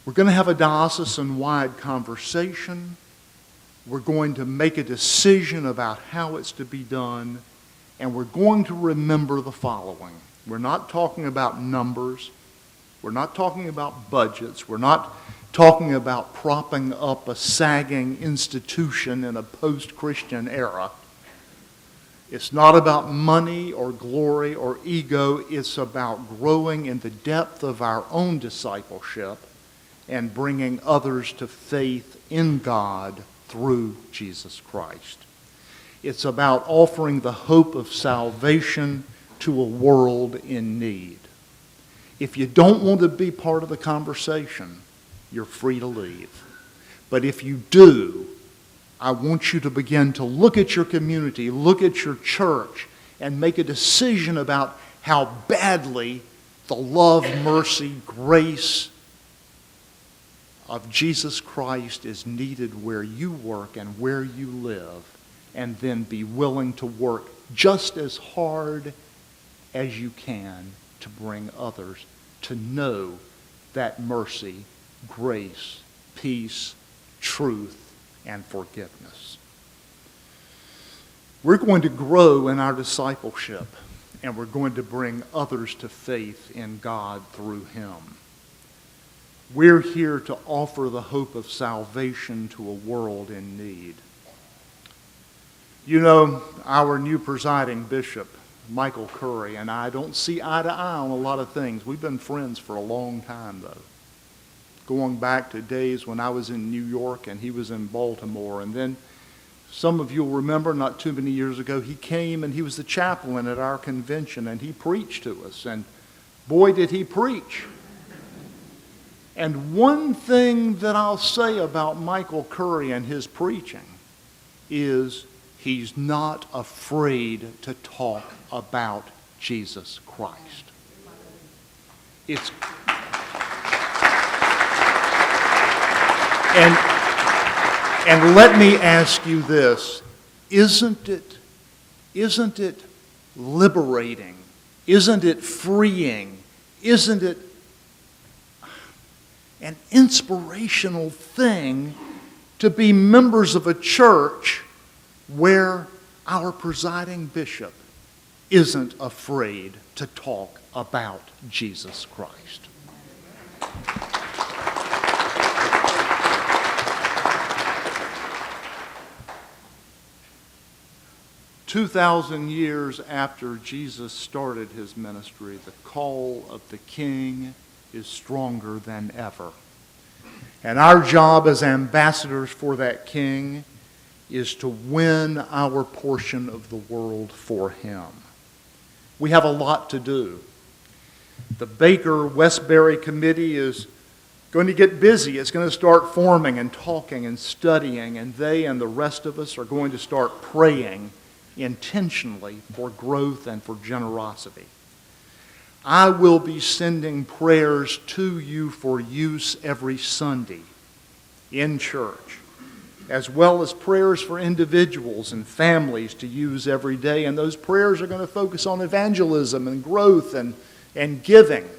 We're going to have a diocesan-wide conversation. We're going to make a decision about how it's to be done. And we're going to remember the following. We're not talking about numbers. We're not talking about budgets. We're not talking about propping up a sagging institution in a post-Christian era. It's not about money or glory or ego. It's about growing in the depth of our own discipleship and bringing others to faith in God through Jesus Christ. It's about offering the hope of salvation to a world in need. If you don't want to be part of the conversation, you're free to leave. But if you do, I want you to begin to look at your community, look at your church, and make a decision about how badly the love, mercy, grace of Jesus Christ is needed where you work and where you live. And then be willing to work just as hard as you can to bring others to know that mercy, grace, peace, truth, and forgiveness. We're going to grow in our discipleship, and we're going to bring others to faith in God through Him. We're here to offer the hope of salvation to a world in need. You know, our new presiding bishop, Michael Curry, and I don't see eye to eye on a lot of things. We've been friends for a long time, though. Going back to days when I was in New York and he was in Baltimore. And then some of you will remember not too many years ago, he came and he was the chaplain at our convention and he preached to us. And boy, did he preach. And one thing that I'll say about Michael Curry and his preaching is he's not afraid to talk about Jesus Christ. And let me ask you this, isn't it liberating? Isn't it freeing? Isn't it an inspirational thing to be members of a church where our presiding bishop isn't afraid to talk about Jesus Christ? 2,000 years after Jesus started his ministry, the call of the King is stronger than ever. And our job as ambassadors for that King is to win our portion of the world for him. We have a lot to do. The Baker-Westbury Committee is going to get busy. It's going to start forming and talking and studying, and they and the rest of us are going to start praying intentionally for growth and for generosity. I will be sending prayers to you for use every Sunday in church, as well as prayers for individuals and families to use every day. And those prayers are going to focus on evangelism and growth and giving.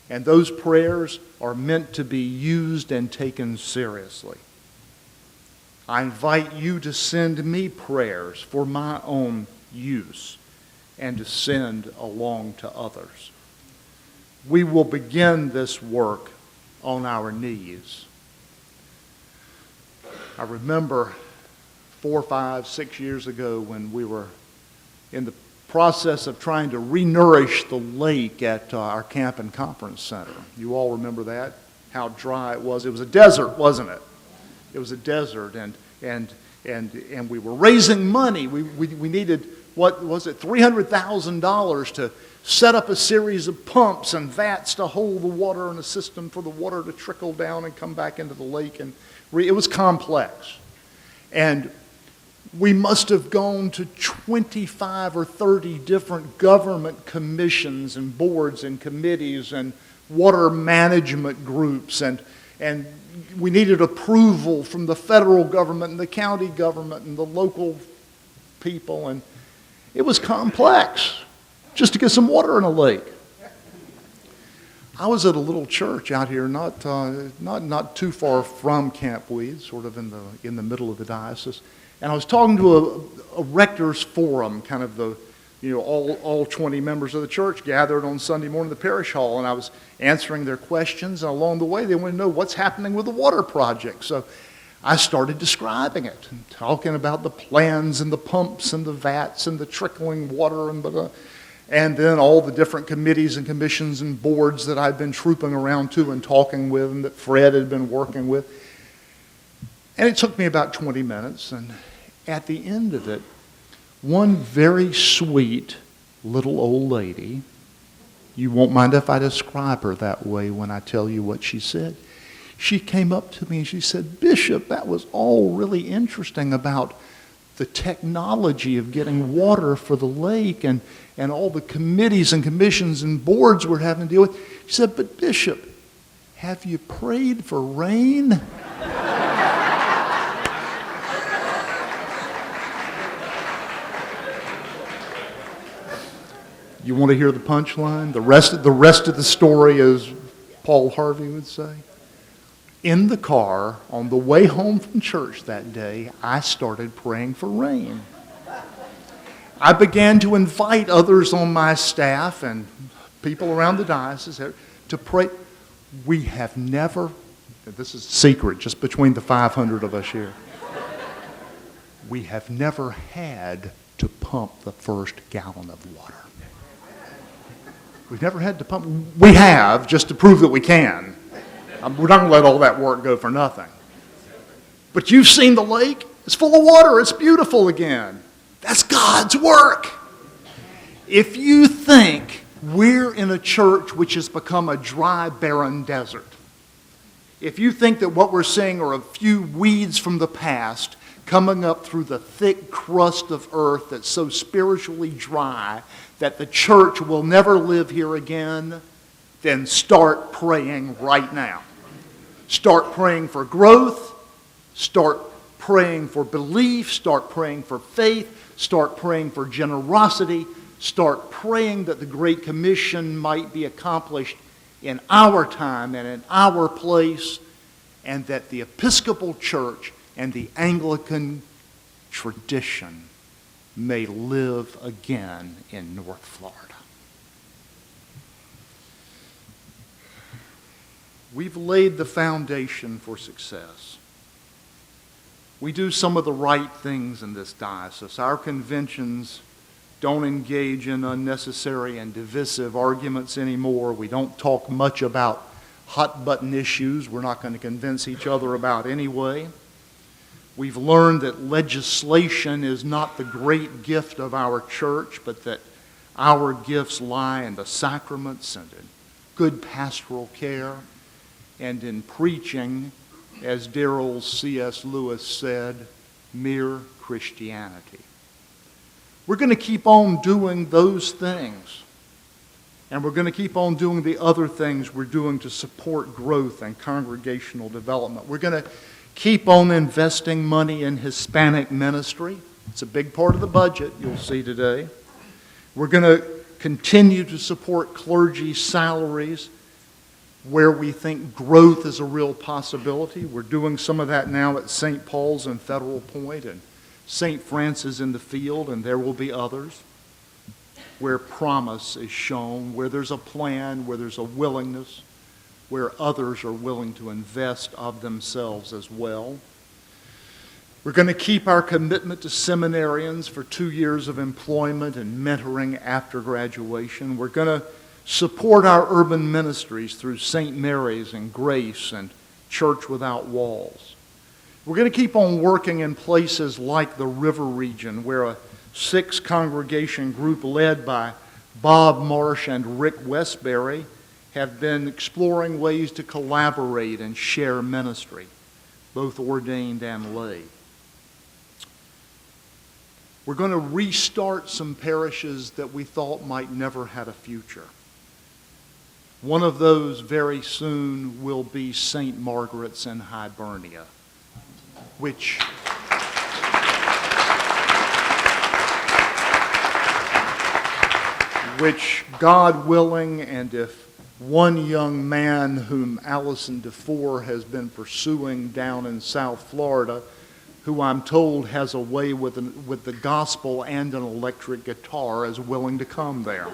And those prayers are meant to be used and taken seriously. I invite you to send me prayers for my own use and to send along to others. We will begin this work on our knees. I remember 4, 5, 6 years ago when we were in the process of trying to re-nourish the lake at our camp and conference center. You all remember that? How dry it was. It was a desert, wasn't it? It was a desert, and we were raising money. We needed, what was it, $300,000 to set up a series of pumps and vats to hold the water and a system for the water to trickle down and come back into the lake. And it was complex. And we must have gone to 25 or 30 different government commissions and boards and committees and water management groups, and we needed approval from the federal government and the county government and the local people, and it was complex just to get some water in a lake. I was at a little church out here, not too far from Camp Weed, sort of in the middle of the diocese, and I was talking to a rector's forum, kind of all 20 members of the church gathered on Sunday morning in the parish hall, and I was answering their questions, and along the way they wanted to know what's happening with the water project. So I started describing it and talking about the plans and the pumps and the vats and the trickling water and then all the different committees and commissions and boards that I'd been trooping around to and talking with and that Fred had been working with. And it took me about 20 minutes, and at the end of it, one very sweet little old lady, you won't mind if I describe her that way when I tell you what she said. She came up to me and she said, "Bishop, that was all really interesting about the technology of getting water for the lake and all the committees and commissions and boards we're having to deal with." She said, "But Bishop, have you prayed for rain?" You want to hear the punchline? The rest of the story, as Paul Harvey would say. In the car, on the way home from church that day, I started praying for rain. I began to invite others on my staff and people around the diocese to pray. We have never, this is a secret just between the 500 of us here, we have never had to pump the first gallon of water. We've never had to pump. We have, just to prove that we can. We're not going to let all that work go for nothing. But you've seen the lake. It's full of water. It's beautiful again. That's God's work. If you think we're in a church which has become a dry, barren desert, if you think that what we're seeing are a few weeds from the past coming up through the thick crust of earth that's so spiritually dry that the church will never live here again, then start praying right now. Start praying for growth. Start praying for belief. Start praying for faith. Start praying for generosity. Start praying that the Great Commission might be accomplished in our time and in our place, and that the Episcopal Church and the Anglican tradition may live again in North Florida. We've laid the foundation for success. We do some of the right things in this diocese. Our conventions don't engage in unnecessary and divisive arguments anymore. We don't talk much about hot-button issues we're not going to convince each other about anyway. We've learned that legislation is not the great gift of our church, but that our gifts lie in the sacraments and in good pastoral care and in preaching, as dear old C.S. Lewis said, mere Christianity. We're going to keep on doing those things, and we're going to keep on doing the other things we're doing to support growth and congregational development. We're going to keep on investing money in Hispanic ministry. It's a big part of the budget, you'll see today. We're going to continue to support clergy salaries where we think growth is a real possibility. We're doing some of that now at St. Paul's and Federal Point and St. Francis in the Field, and there will be others where promise is shown, where there's a plan, where there's a willingness, where others are willing to invest of themselves as well. We're going to keep our commitment to seminarians for 2 years of employment and mentoring after graduation. We're going to support our urban ministries through St. Mary's and Grace and Church Without Walls. We're going to keep on working in places like the River Region, where a 6-congregation group led by Bob Marsh and Rick Westbury have been exploring ways to collaborate and share ministry, both ordained and lay. We're going to restart some parishes that we thought might never had a future. One of those very soon will be St. Margaret's in Hibernia, which God willing, and if one young man whom Allison DeFore has been pursuing down in South Florida, who I'm told has a way with the gospel and an electric guitar, is willing to come there.